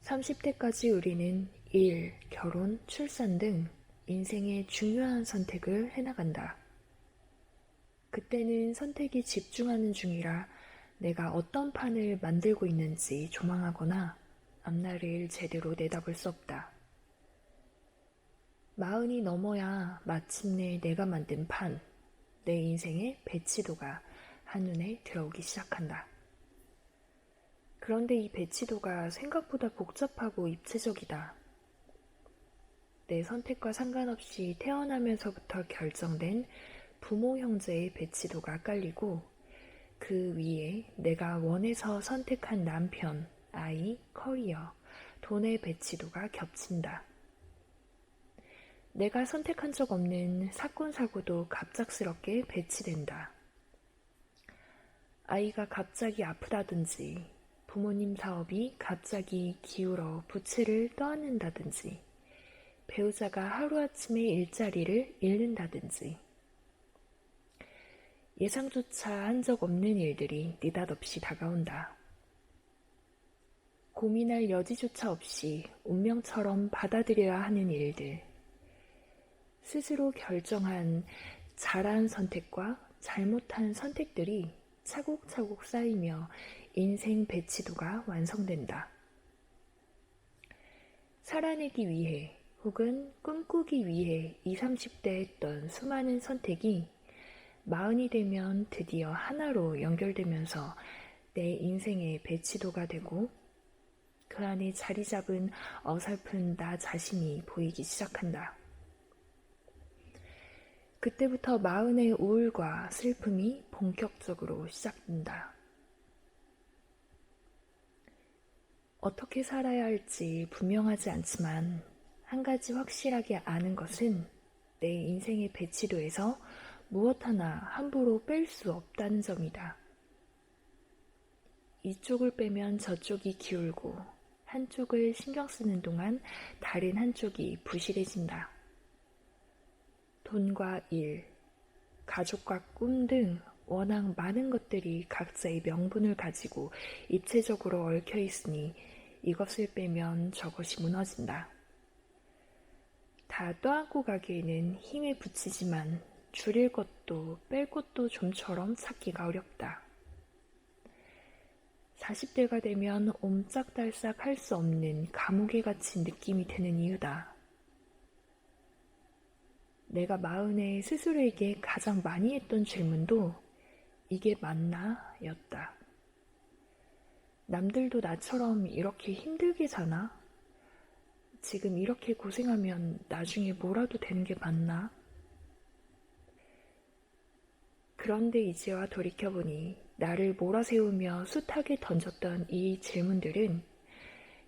30대까지 우리는 일, 결혼, 출산 등 인생의 중요한 선택을 해나간다. 그때는 선택이 집중하는 중이라 내가 어떤 판을 만들고 있는지 조망하거나 앞날을 제대로 내다볼 수 없다. 40이 넘어야 마침내 내가 만든 판, 내 인생의 배치도가 한눈에 들어오기 시작한다. 그런데 이 배치도가 생각보다 복잡하고 입체적이다. 내 선택과 상관없이 태어나면서부터 결정된 부모 형제의 배치도가 깔리고 그 위에 내가 원해서 선택한 남편, 아이, 커리어, 돈의 배치도가 겹친다. 내가 선택한 적 없는 사건, 사고도 갑작스럽게 배치된다. 아이가 갑자기 아프다든지, 부모님 사업이 갑자기 기울어 부채를 떠안는다든지, 배우자가 하루아침에 일자리를 잃는다든지, 예상조차 한 적 없는 일들이 느닷없이 다가온다. 고민할 여지조차 없이 운명처럼 받아들여야 하는 일들, 스스로 결정한 잘한 선택과 잘못한 선택들이 차곡차곡 쌓이며 인생 배치도가 완성된다. 살아내기 위해 혹은 꿈꾸기 위해 20, 30대 했던 수많은 선택이 40이 되면 드디어 하나로 연결되면서 내 인생의 배치도가 되고 그 안에 자리 잡은 어설픈 나 자신이 보이기 시작한다. 그때부터 40의 우울과 슬픔이 본격적으로 시작된다. 어떻게 살아야 할지 분명하지 않지만 한 가지 확실하게 아는 것은 내 인생의 배치도에서 무엇 하나 함부로 뺄 수 없다는 점이다. 이쪽을 빼면 저쪽이 기울고 한쪽을 신경 쓰는 동안 다른 한쪽이 부실해진다. 돈과 일, 가족과 꿈 등 워낙 많은 것들이 각자의 명분을 가지고 입체적으로 얽혀 있으니 이것을 빼면 저것이 무너진다. 다 떠안고 가기에는 힘에 부치지만 줄일 것도 뺄 것도 좀처럼 찾기가 어렵다. 40대가 되면 옴짝달싹 할 수 없는 감옥에 갇힌 느낌이 드는 이유다. 내가 40에 스스로에게 가장 많이 했던 질문도 이게 맞나? 였다. 남들도 나처럼 이렇게 힘들게 사나? 지금 이렇게 고생하면 나중에 뭐라도 되는 게 맞나? 그런데 이제와 돌이켜보니 나를 몰아세우며 숱하게 던졌던 이 질문들은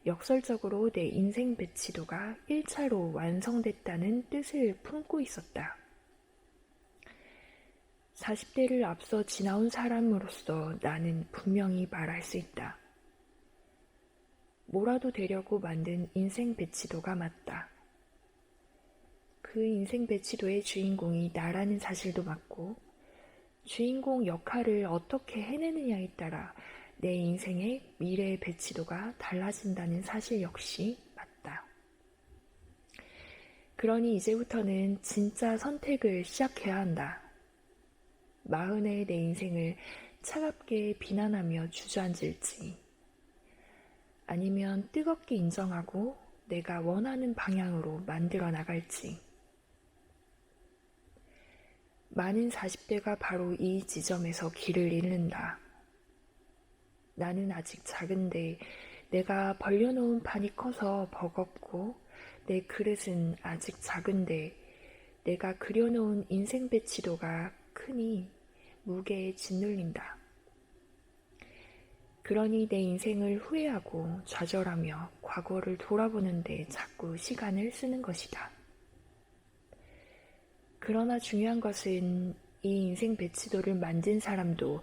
역설적으로 내 인생 배치도가 1차로 완성됐다는 뜻을 품고 있었다. 40대를 앞서 지나온 사람으로서 나는 분명히 말할 수 있다. 뭐라도 되려고 만든 인생 배치도가 맞다. 그 인생 배치도의 주인공이 나라는 사실도 맞고 주인공 역할을 어떻게 해내느냐에 따라 내 인생의 미래의 배치도가 달라진다는 사실 역시 맞다. 그러니 이제부터는 진짜 선택을 시작해야 한다. 40의 내 인생을 차갑게 비난하며 주저앉을지 아니면 뜨겁게 인정하고 내가 원하는 방향으로 만들어 나갈지. 많은 40대가 바로 이 지점에서 길을 잃는다. 나는 아직 작은데 내가 벌려놓은 판이 커서 버겁고 내 그릇은 아직 작은데 내가 그려놓은 인생 배치도가 크니 무게에 짓눌린다. 그러니 내 인생을 후회하고 좌절하며 과거를 돌아보는데 자꾸 시간을 쓰는 것이다. 그러나 중요한 것은 이 인생 배치도를 만든 사람도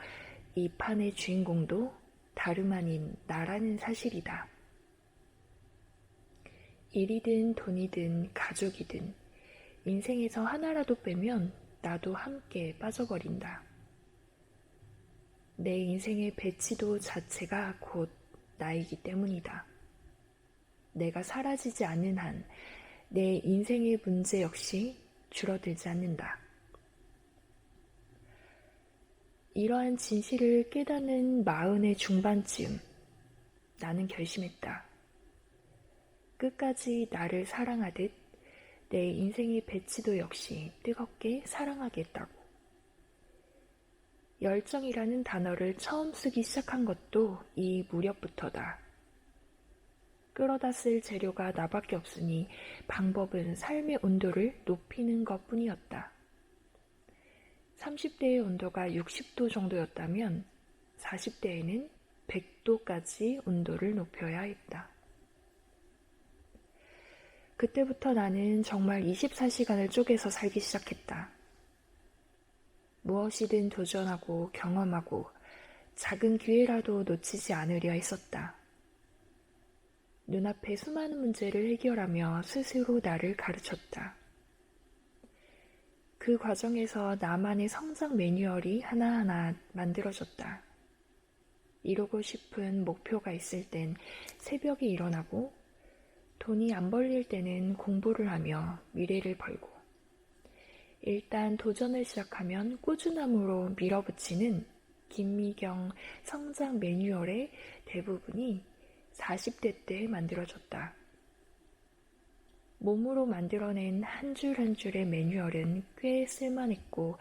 이 판의 주인공도 다름 아닌 나라는 사실이다. 일이든 돈이든 가족이든 인생에서 하나라도 빼면 나도 함께 빠져버린다. 내 인생의 배치도 자체가 곧 나이기 때문이다. 내가 사라지지 않는 한 내 인생의 문제 역시 줄어들지 않는다. 이러한 진실을 깨닫는 40의 중반쯤 나는 결심했다. 끝까지 나를 사랑하듯 내 인생의 배치도 역시 뜨겁게 사랑하겠다고. 열정이라는 단어를 처음 쓰기 시작한 것도 이 무렵부터다. 끌어다 쓸 재료가 나밖에 없으니 방법은 삶의 온도를 높이는 것뿐이었다. 30대의 온도가 60도 정도였다면 40대에는 100도까지 온도를 높여야 했다. 그때부터 나는 정말 24시간을 쪼개서 살기 시작했다. 무엇이든 도전하고 경험하고 작은 기회라도 놓치지 않으려 했었다. 눈앞의 수많은 문제를 해결하며 스스로 나를 가르쳤다. 그 과정에서 나만의 성장 매뉴얼이 하나하나 만들어졌다. 이루고 싶은 목표가 있을 땐 새벽에 일어나고 돈이 안 벌릴 때는 공부를 하며 미래를 벌고 일단 도전을 시작하면 꾸준함으로 밀어붙이는 김미경 성장 매뉴얼의 대부분이 40대 때 만들어졌다. 몸으로 만들어낸 한 줄 한 줄의 매뉴얼은 꽤 쓸만했고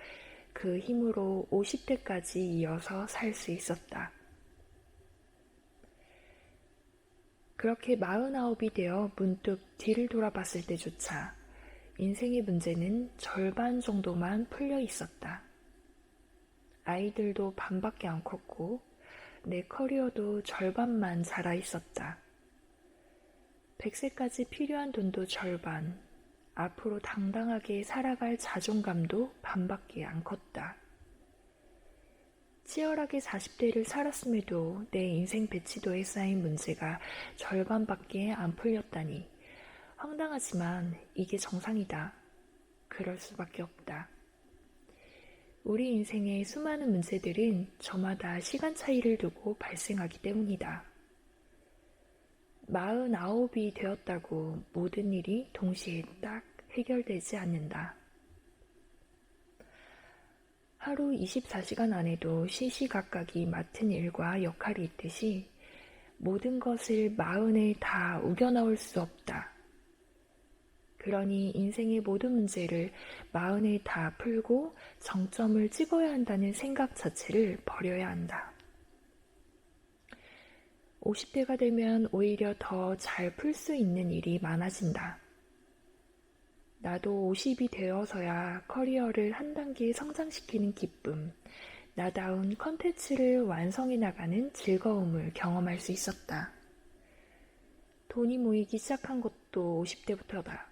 그 힘으로 50대까지 이어서 살 수 있었다. 그렇게 49이 되어 문득 뒤를 돌아봤을 때조차 인생의 문제는 절반 정도만 풀려 있었다. 아이들도 반밖에 안 컸고 내 커리어도 절반만 자라 있었다. 100세까지 필요한 돈도 절반, 앞으로 당당하게 살아갈 자존감도 반밖에 안 컸다. 치열하게 40대를 살았음에도 내 인생 배치도에 쌓인 문제가 절반밖에 안 풀렸다니 황당하지만 이게 정상이다. 그럴 수밖에 없다. 우리 인생의 수많은 문제들은 저마다 시간 차이를 두고 발생하기 때문이다. 49이 되었다고 모든 일이 동시에 딱 해결되지 않는다. 하루 24시간 안에도 시시각각이 맡은 일과 역할이 있듯이 모든 것을 40에 다 우겨넣을 수 없다. 그러니 인생의 모든 문제를 40에 다 풀고 정점을 찍어야 한다는 생각 자체를 버려야 한다. 50대가 되면 오히려 더 잘 풀 수 있는 일이 많아진다. 나도 50이 되어서야 커리어를 한 단계 성장시키는 기쁨, 나다운 컨텐츠를 완성해 나가는 즐거움을 경험할 수 있었다. 돈이 모이기 시작한 것도 50대부터다.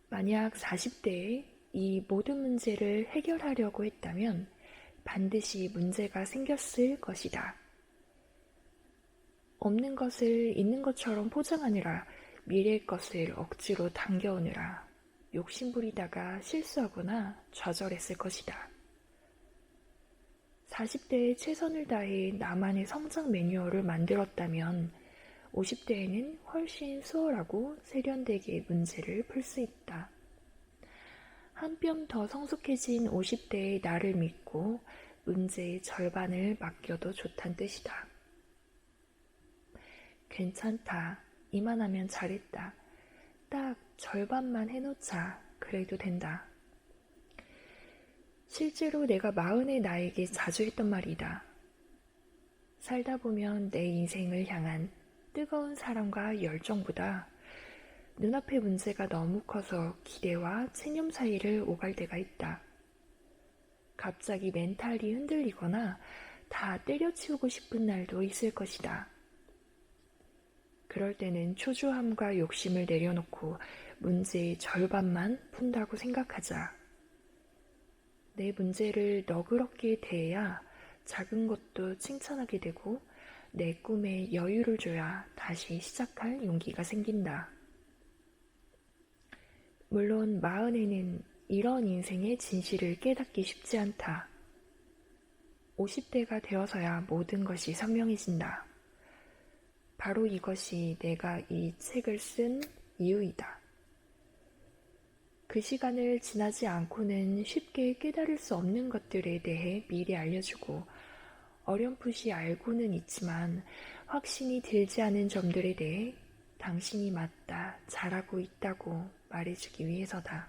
만약 40대에 이 모든 문제를 해결하려고 했다면 반드시 문제가 생겼을 것이다. 없는 것을 있는 것처럼 포장하느라 미래의 것을 억지로 당겨오느라 욕심부리다가 실수하거나 좌절했을 것이다. 40대에 최선을 다해 나만의 성장 매뉴얼을 만들었다면 50대에는 훨씬 수월하고 세련되게 문제를 풀 수 있다. 한 뼘 더 성숙해진 50대의 나를 믿고 문제의 절반을 맡겨도 좋단 뜻이다. 괜찮다. 이만하면 잘했다. 딱 절반만 해놓자. 그래도 된다. 실제로 내가 40의 나에게 자주 했던 말이다. 살다 보면 내 인생을 향한 뜨거운 사랑과 열정보다 눈앞의 문제가 너무 커서 기대와 체념 사이를 오갈 때가 있다. 갑자기 멘탈이 흔들리거나 다 때려치우고 싶은 날도 있을 것이다. 그럴 때는 초조함과 욕심을 내려놓고 문제의 절반만 푼다고 생각하자. 내 문제를 너그럽게 대해야 작은 것도 칭찬하게 되고 내 꿈에 여유를 줘야 다시 시작할 용기가 생긴다. 물론 40에는 이런 인생의 진실을 깨닫기 쉽지 않다. 50대가 되어서야 모든 것이 선명해진다. 바로 이것이 내가 이 책을 쓴 이유이다. 그 시간을 지나지 않고는 쉽게 깨달을 수 없는 것들에 대해 미리 알려주고 어렴풋이 알고는 있지만 확신이 들지 않은 점들에 대해 당신이 맞다, 잘하고 있다고 말해주기 위해서다.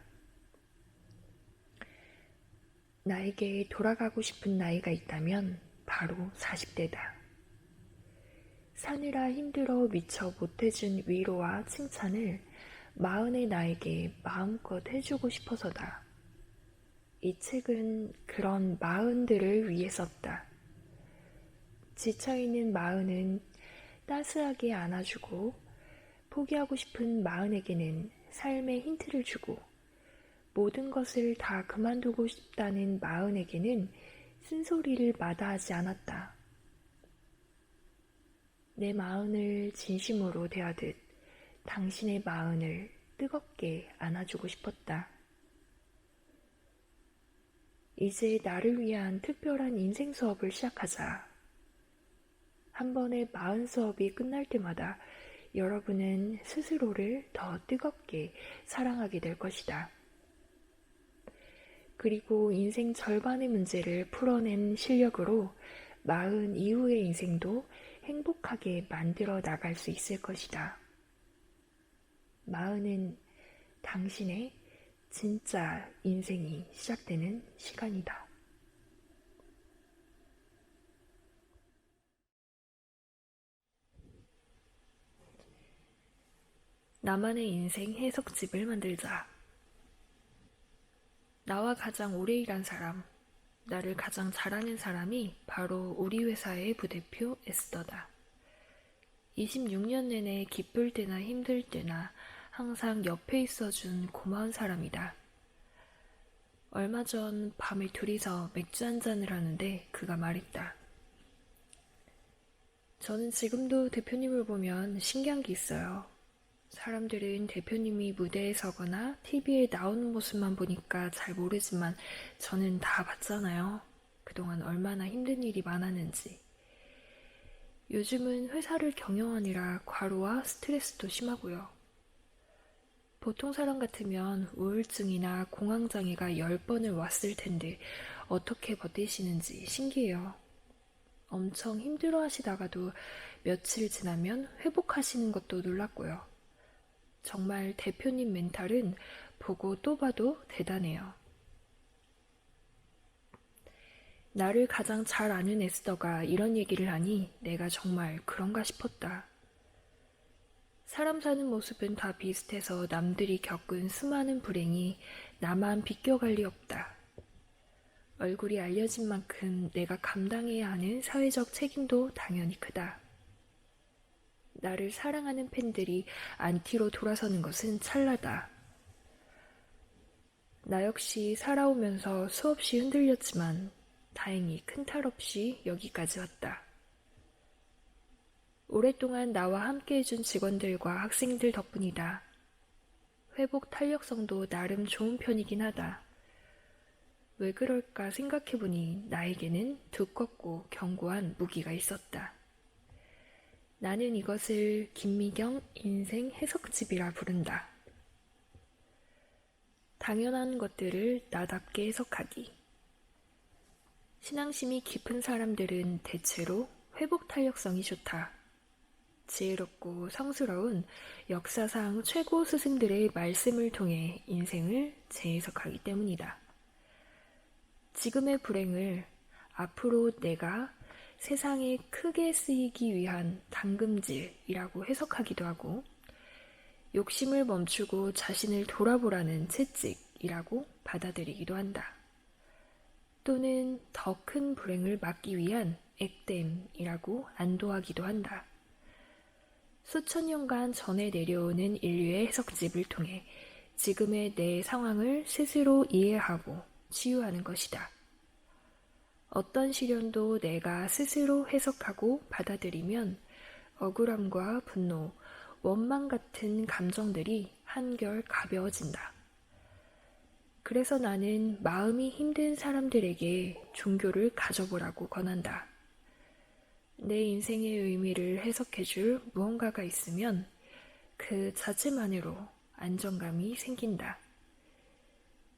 나에게 돌아가고 싶은 나이가 있다면 바로 40대다. 사느라 힘들어 미처 못해준 위로와 칭찬을 마흔의 나에게 마음껏 해주고 싶어서다. 이 책은 그런 마흔들을 위해 썼다. 지쳐있는 마흔은 따스하게 안아주고 포기하고 싶은 마흔에게는 삶의 힌트를 주고 모든 것을 다 그만두고 싶다는 마흔에게는 쓴소리를 마다하지 않았다. 내 마흔을 진심으로 대하듯 당신의 마흔을 뜨겁게 안아주고 싶었다. 이제 나를 위한 특별한 인생 수업을 시작하자. 한 번의 마흔 수업이 끝날 때마다 여러분은 스스로를 더 뜨겁게 사랑하게 될 것이다. 그리고 인생 절반의 문제를 풀어낸 실력으로 마흔 이후의 인생도 행복하게 만들어 나갈 수 있을 것이다. 마흔은 당신의 진짜 인생이 시작되는 시간이다. 나만의 인생 해석집을 만들자. 나와 가장 오래 일한 사람, 나를 가장 잘하는 사람이 바로 우리 회사의 부대표 에스더다. 26년 내내 기쁠 때나 힘들 때나 항상 옆에 있어준 고마운 사람이다. 얼마 전 밤에 둘이서 맥주 한잔을 하는데 그가 말했다. 저는 지금도 대표님을 보면 신기한 게 있어요. 사람들은 대표님이 무대에 서거나 TV에 나오는 모습만 보니까 잘 모르지만 저는 다 봤잖아요. 그동안 얼마나 힘든 일이 많았는지. 요즘은 회사를 경영하느라 과로와 스트레스도 심하고요. 보통 사람 같으면 우울증이나 공황장애가 10번을 왔을 텐데 어떻게 버티시는지 신기해요. 엄청 힘들어 하시다가도 며칠 지나면 회복하시는 것도 놀랐고요. 정말 대표님 멘탈은 보고 또 봐도 대단해요. 나를 가장 잘 아는 에스더가 이런 얘기를 하니 내가 정말 그런가 싶었다. 사람 사는 모습은 다 비슷해서 남들이 겪은 수많은 불행이 나만 비껴갈 리 없다. 얼굴이 알려진 만큼 내가 감당해야 하는 사회적 책임도 당연히 크다. 나를 사랑하는 팬들이 안티로 돌아서는 것은 찰나다. 나 역시 살아오면서 수없이 흔들렸지만 다행히 큰 탈 없이 여기까지 왔다. 오랫동안 나와 함께 해준 직원들과 학생들 덕분이다. 회복 탄력성도 나름 좋은 편이긴 하다. 왜 그럴까 생각해보니 나에게는 두껍고 견고한 무기가 있었다. 나는 이것을 김미경 인생 해석집이라 부른다. 당연한 것들을 나답게 해석하기. 신앙심이 깊은 사람들은 대체로 회복 탄력성이 좋다. 지혜롭고 성스러운 역사상 최고 스승들의 말씀을 통해 인생을 재해석하기 때문이다. 지금의 불행을 앞으로 내가 세상에 크게 쓰이기 위한 당금질이라고 해석하기도 하고 욕심을 멈추고 자신을 돌아보라는 채찍이라고 받아들이기도 한다. 또는 더 큰 불행을 막기 위한 액땜이라고 안도하기도 한다. 수천 년간 전해 내려오는 인류의 해석집을 통해 지금의 내 상황을 스스로 이해하고 치유하는 것이다. 어떤 시련도 내가 스스로 해석하고 받아들이면 억울함과 분노, 원망 같은 감정들이 한결 가벼워진다. 그래서 나는 마음이 힘든 사람들에게 종교를 가져보라고 권한다. 종교는 더 큰 불행을 막기 위한 액땜이라고 해석하기도 하고 욕심을 멈추고 자신을 돌아보라는 채찍이라고 받아들이기도 한다. 수천 년간 전해 내려오는 인류의 해석집을 통해 지금의 내 상황을 스스로 이해하고 치유하는 것이다. 어떤 시련도 내가 스스로 해석하고 받아들이면 억울함과 분노, 원망 같은 감정들이 한결 가벼워진다. 그래서 나는 마음이 힘든 사람들에게 종교를 내 인생의 의미를 해석해줄 무언가가 있으면 그 자체만으로 안정감이 생긴다.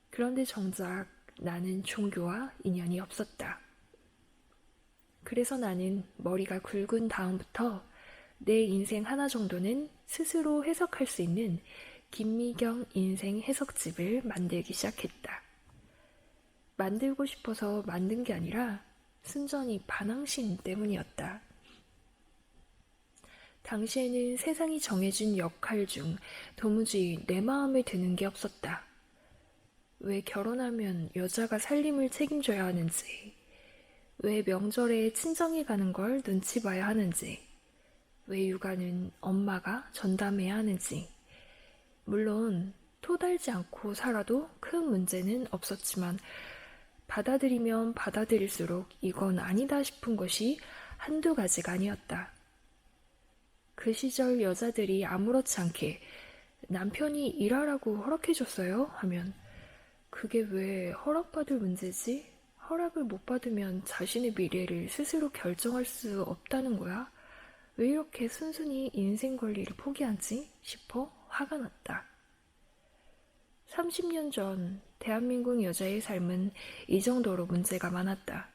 그런데 정작 나는 종교와 인연이 없었다. 그래서 나는 머리가 굵은 다음부터 내 인생 하나 정도는 스스로 해석할 수 있는 김미경 인생 해석집을 만들기 시작했다. 만들고 싶어서 만든 게 아니라 순전히 반항심 때문이었다. 당시에는 세상이 정해준 역할 중 도무지 내 마음에 드는 게 없었다. 왜 결혼하면 여자가 살림을 책임져야 하는지, 왜 명절에 친정에 가는 걸 눈치 봐야 하는지, 왜 육아는 엄마가 전담해야 하는지. 물론 토달지 않고 살아도 큰 문제는 없었지만 받아들이면 받아들일수록 이건 아니다 싶은 것이 한두 가지가 아니었다. 그 시절 여자들이 아무렇지 않게 남편이 일하라고 허락해줬어요 하면 그게 왜 허락받을 문제지? 허락을 못 받으면 자신의 미래를 스스로 결정할 수 없다는 거야? 왜 이렇게 순순히 인생 권리를 포기하지? 싶어 화가 났다. 30년 전 대한민국 여자의 삶은 이 정도로 문제가 많았다.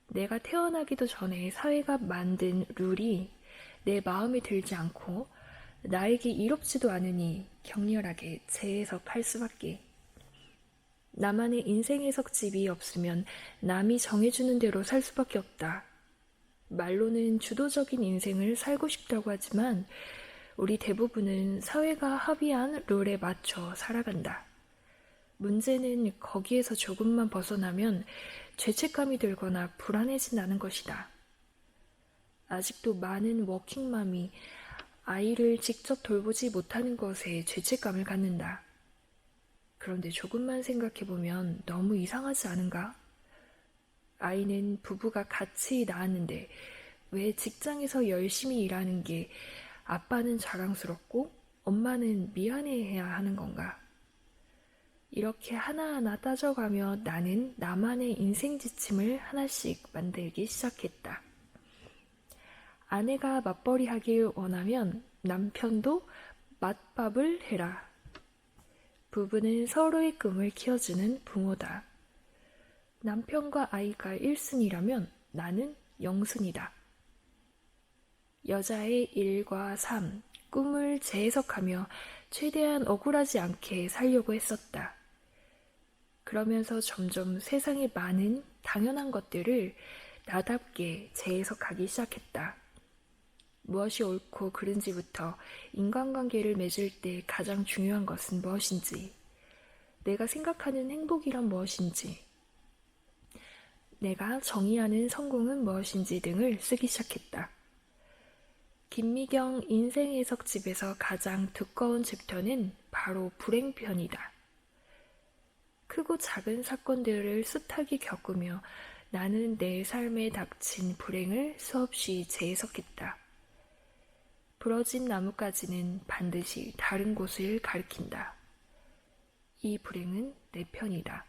내가 태어나기도 전에 사회가 만든 룰이 내 마음에 들지 않고 나에게 이롭지도 않으니 격렬하게 재해석할 수밖에. 나만의 인생 해석집이 없으면 남이 정해주는 대로 살 수밖에 없다. 말로는 주도적인 인생을 살고 싶다고 하지만 우리 대부분은 사회가 합의한 룰에 맞춰 살아간다. 문제는 거기에서 조금만 벗어나면 죄책감이 들거나 불안해진 않은 것이다. 아직도 많은 워킹맘이 아이를 직접 돌보지 못하는 것에 죄책감을 갖는다. 그런데 조금만 생각해보면 너무 이상하지 않은가? 아이는 부부가 같이 낳았는데 왜 직장에서 열심히 일하는 게 아빠는 자랑스럽고 엄마는 미안해해야 하는 건가? 이렇게 하나하나 따져가며 나는 나만의 인생 지침을 하나씩 만들기 시작했다. 아내가 맞벌이 하길 원하면 남편도 맞밥을 해라. 부부는 서로의 꿈을 키워주는 부모다. 남편과 아이가 1순위라면 나는 0순위다. 여자의 일과 삶, 꿈을 재해석하며 최대한 억울하지 않게 살려고 했었다. 그러면서 점점 세상의 많은 당연한 것들을 나답게 재해석하기 시작했다. 무엇이 옳고 그른지부터 인간관계를 맺을 때 가장 중요한 것은 무엇인지, 내가 생각하는 행복이란 무엇인지, 내가 정의하는 성공은 무엇인지 등을 쓰기 시작했다. 김미경 인생 해석집에서 가장 두꺼운 챕터는 바로 불행편이다. 크고 작은 사건들을 숱하게 겪으며 나는 내 삶에 닥친 불행을 수없이 재해석했다. 부러진 나뭇가지는 반드시 다른 곳을 가리킨다. 이 불행은 내 편이다.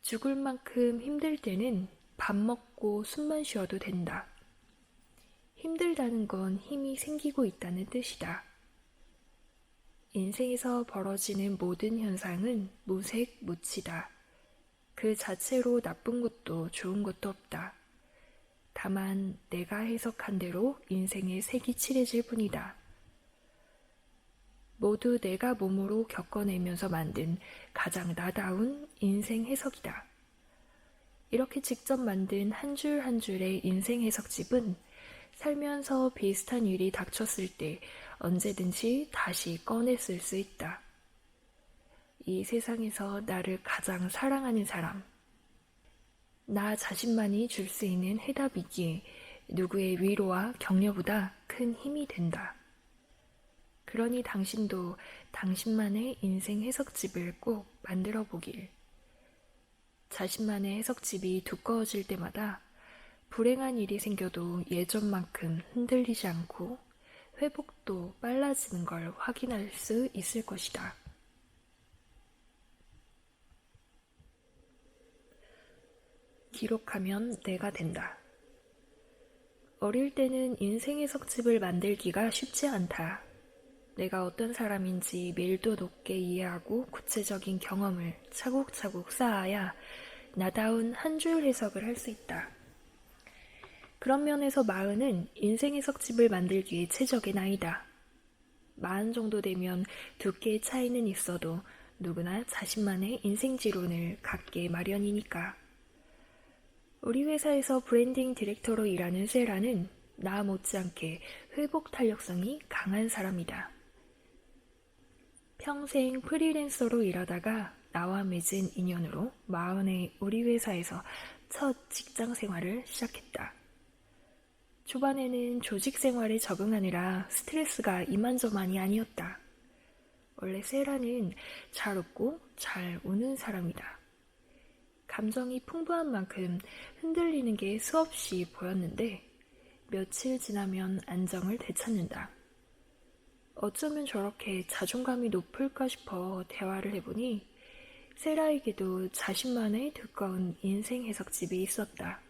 죽을 만큼 힘들 때는 밥 먹고 숨만 쉬어도 된다. 힘들다는 건 힘이 생기고 있다는 뜻이다. 인생에서 벌어지는 모든 현상은 무색무취다. 그 자체로 나쁜 것도 좋은 것도 없다. 다만 내가 해석한 대로 인생의 색이 칠해질 뿐이다. 모두 내가 몸으로 겪어내면서 만든 가장 나다운 인생 해석이다. 이렇게 직접 만든 한 줄 한 줄의 인생 해석집은 살면서 비슷한 일이 닥쳤을 때 언제든지 다시 꺼내 쓸 수 있다. 이 세상에서 나를 가장 사랑하는 사람, 나 자신만이 줄 수 있는 해답이기에 누구의 위로와 격려보다 큰 힘이 된다. 그러니 당신도 당신만의 인생 해석집을 꼭 만들어 보길. 자신만의 해석집이 두꺼워질 때마다 불행한 일이 생겨도 예전만큼 흔들리지 않고 회복도 빨라지는 걸 확인할 수 있을 것이다. 기록하면 내가 된다. 어릴 때는 인생의 석집을 만들기가 쉽지 않다. 내가 어떤 사람인지 밀도 높게 이해하고 구체적인 경험을 차곡차곡 쌓아야 나다운 한 줄 해석을 할 수 있다. 그런 면에서 마흔은 인생의 석집을 만들기에 최적의 나이다. 마흔 정도 되면 두께의 차이는 있어도 누구나 자신만의 인생지론을 갖게 마련이니까. 우리 회사에서 브랜딩 디렉터로 일하는 세라는 나 못지않게 회복 탄력성이 강한 사람이다. 평생 프리랜서로 일하다가 나와 맺은 인연으로 마흔에 우리 회사에서 첫 직장 생활을 시작했다. 초반에는 조직 생활에 적응하느라 스트레스가 이만저만이 아니었다. 원래 세라는 잘 웃고 잘 우는 사람이다. 감정이 풍부한 만큼 흔들리는 게 수없이 보였는데 며칠 지나면 안정을 되찾는다. 어쩌면 저렇게 자존감이 높을까 싶어 대화를 해보니 세라에게도 자신만의 두꺼운 인생 해석집이 있었다.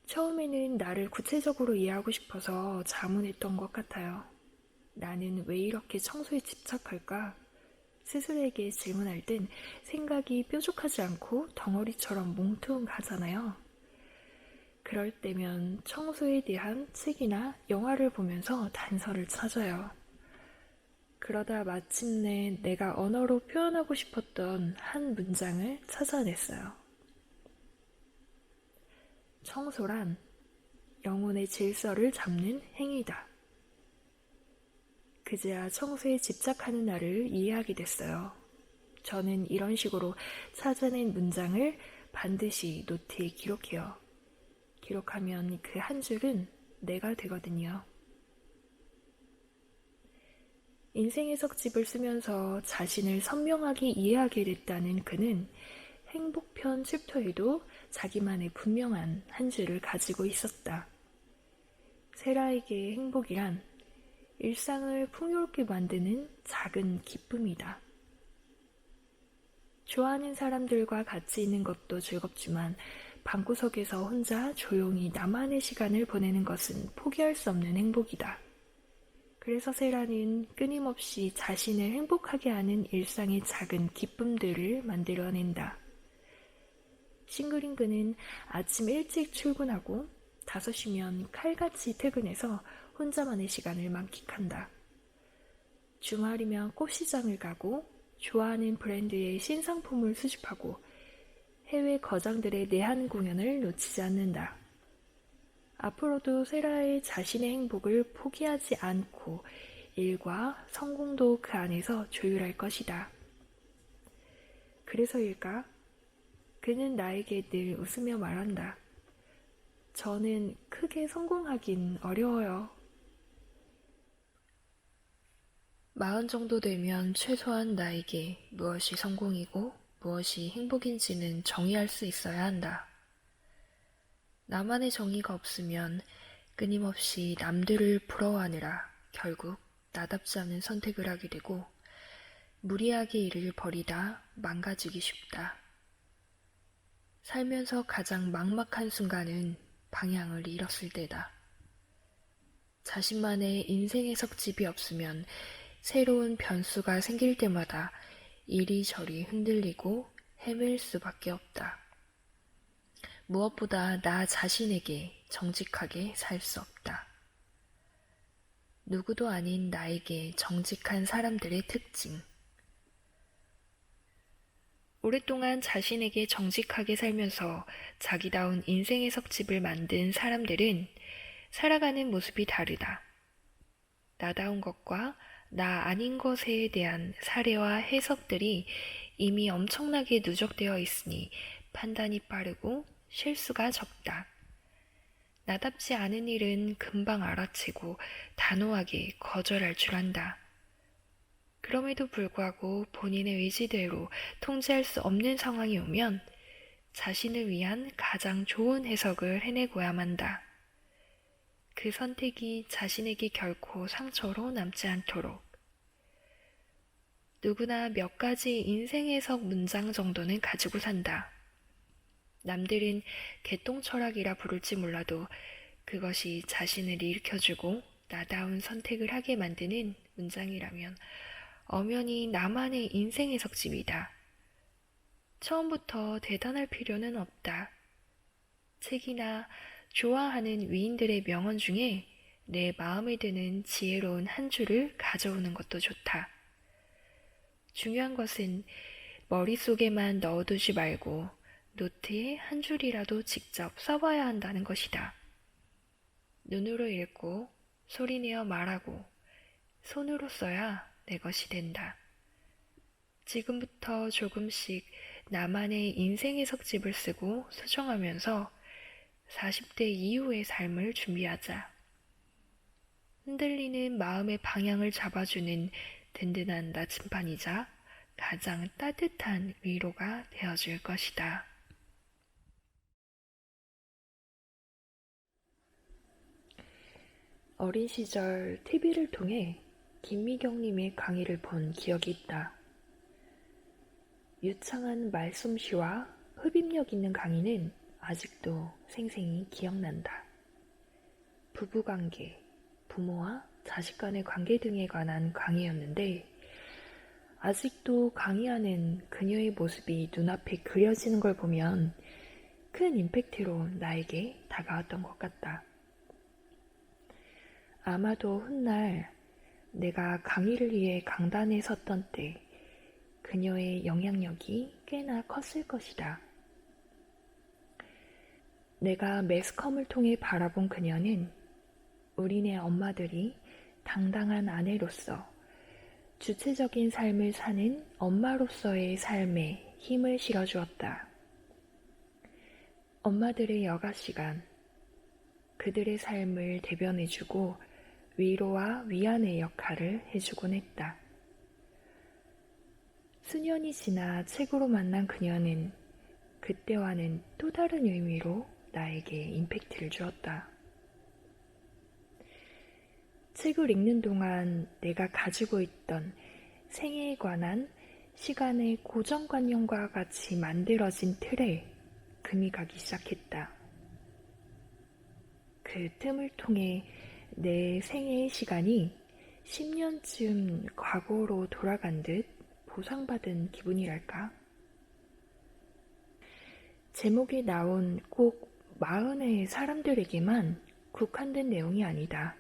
처음에는 나를 구체적으로 이해하고 싶어서 자문했던 것 같아요. 나는 왜 이렇게 청소에 집착할까? 스스로에게 질문할 땐 생각이 뾰족하지 않고 덩어리처럼 뭉퉁하잖아요. 그럴 때면 청소에 대한 책이나 영화를 보면서 단서를 찾아요. 그러다 마침내 내가 언어로 표현하고 싶었던 한 문장을 찾아냈어요. 청소란 영혼의 질서를 잡는 행위다. 그제야 청소에 집착하는 나를 이해하게 됐어요. 저는 이런 식으로 찾아낸 문장을 반드시 노트에 기록해요. 기록하면 그 한 줄은 내가 되거든요. 인생의 석집을 쓰면서 자신을 선명하게 이해하게 됐다는 그는 행복편 챕터에도 자기만의 분명한 한 줄을 가지고 있었다. 세라에게 행복이란 일상을 풍요롭게 만드는 작은 기쁨이다. 좋아하는 사람들과 같이 있는 것도 즐겁지만 방구석에서 혼자 조용히 나만의 시간을 보내는 것은 포기할 수 없는 행복이다. 그래서 세라는 끊임없이 자신을 행복하게 하는 일상의 작은 기쁨들을 만들어낸다. 싱글인 그는 아침 일찍 출근하고 5시면 칼같이 퇴근해서 혼자만의 시간을 만끽한다. 주말이면 꽃시장을 가고 좋아하는 브랜드의 신상품을 수집하고 해외 거장들의 내한 공연을 놓치지 않는다. 앞으로도 세라의 자신의 행복을 포기하지 않고 일과 성공도 그 안에서 조율할 것이다. 그래서일까? 그는 나에게 늘 웃으며 말한다. 저는 크게 성공하긴 어려워요. 40 정도 되면 최소한 나에게 무엇이 성공이고 무엇이 행복인지는 정의할 수 있어야 한다. 나만의 정의가 없으면 끊임없이 남들을 부러워하느라 결국 나답지 않은 선택을 하게 되고 무리하게 일을 벌이다 망가지기 쉽다. 살면서 가장 막막한 순간은 방향을 잃었을 때다. 자신만의 인생의 석집이 없으면 새로운 변수가 생길 때마다 이리저리 흔들리고 헤맬 수밖에 없다. 무엇보다 나 자신에게 정직하게 살 수 없다. 누구도 아닌 나에게 정직한 사람들의 특징. 오랫동안 자신에게 정직하게 살면서 자기다운 인생의 석집을 만든 사람들은 살아가는 모습이 다르다. 나다운 것과 나 아닌 것에 대한 사례와 해석들이 이미 엄청나게 누적되어 있으니 판단이 빠르고 실수가 적다. 나답지 않은 일은 금방 알아채고 단호하게 거절할 줄 안다. 그럼에도 불구하고 본인의 의지대로 통제할 수 없는 상황이 오면 자신을 위한 가장 좋은 해석을 해내고야만 한다. 그 선택이 자신에게 결코 상처로 남지 않도록. 누구나 몇 가지 인생 해석 문장 정도는 가지고 산다. 남들은 개똥 철학이라 부를지 몰라도 그것이 자신을 일으켜주고 나다운 선택을 하게 만드는 문장이라면 엄연히 나만의 인생의 석집이다. 처음부터 대단할 필요는 없다. 책이나 좋아하는 위인들의 명언 중에 내 마음에 드는 지혜로운 한 줄을 가져오는 것도 좋다. 중요한 것은 머릿속에만 넣어두지 말고 노트에 한 줄이라도 직접 써봐야 한다는 것이다. 눈으로 읽고 소리내어 말하고 손으로 써야 내 것이 된다. 지금부터 조금씩 나만의 인생의 석집을 쓰고 수정하면서 40대 이후의 삶을 준비하자. 흔들리는 마음의 방향을 잡아주는 든든한 나침반이자 가장 따뜻한 위로가 되어줄 것이다. 어린 시절 TV를 통해 김미경님의 강의를 본 기억이 있다. 유창한 말솜씨와 흡입력 있는 강의는 아직도 생생히 기억난다. 부부관계, 부모와 자식 간의 관계 등에 관한 강의였는데 아직도 강의하는 그녀의 모습이 눈앞에 그려지는 걸 보면 큰 임팩트로 나에게 다가왔던 것 같다. 아마도 훗날 내가 강의를 위해 강단에 섰던 때 그녀의 영향력이 꽤나 컸을 것이다. 내가 매스컴을 통해 바라본 그녀는 우리네 엄마들이 당당한 아내로서 주체적인 삶을 사는 엄마로서의 삶에 힘을 실어주었다. 엄마들의 여가 시간, 그들의 삶을 대변해주고 위로와 위안의 역할을 해주곤 했다. 수년이 지나 책으로 만난 그녀는 그때와는 또 다른 의미로 나에게 임팩트를 주었다. 책을 읽는 동안 내가 가지고 있던 생애에 관한 시간의 고정관념과 같이 만들어진 틀에 금이 가기 시작했다. 그 틈을 통해 내 생애의 시간이 10년쯤 과거로 돌아간 듯 보상받은 기분이랄까? 제목에 나온 꼭 40의 사람들에게만 국한된 내용이 아니다.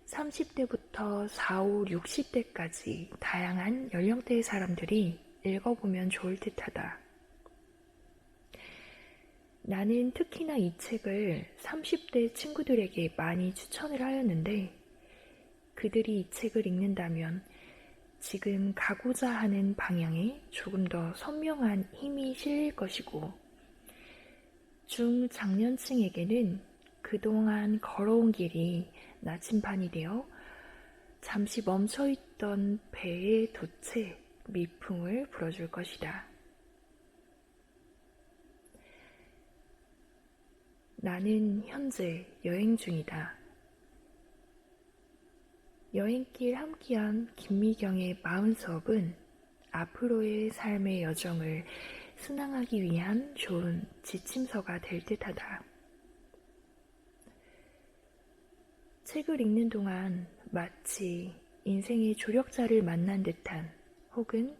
30대부터 40, 60대까지 다양한 연령대의 사람들이 읽어보면 좋을 듯하다. 나는 특히나 이 책을 30대 친구들에게 많이 추천을 하였는데 그들이 이 책을 읽는다면 지금 가고자 하는 방향에 조금 더 선명한 힘이 실릴 것이고 중장년층에게는 그동안 걸어온 길이 나침반이 되어 잠시 멈춰있던 배의 돛에 미풍을 불어줄 것이다. 나는 현재 여행 중이다. 여행길 함께한 김미경의 마음 수업은 앞으로의 삶의 여정을 순항하기 위한 좋은 지침서가 될 듯하다. 책을 읽는 동안 마치 인생의 조력자를 만난 듯한 혹은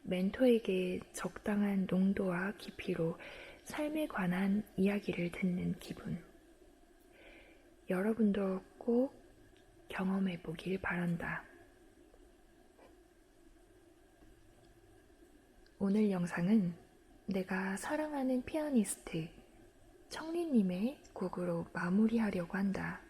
멘토에게 적당한 농도와 깊이로 삶에 관한 이야기를 듣는 기분. 여러분도 꼭 경험해 보길 바란다. 오늘 영상은 내가 사랑하는 피아니스트 청리님의 곡으로 마무리하려고 한다.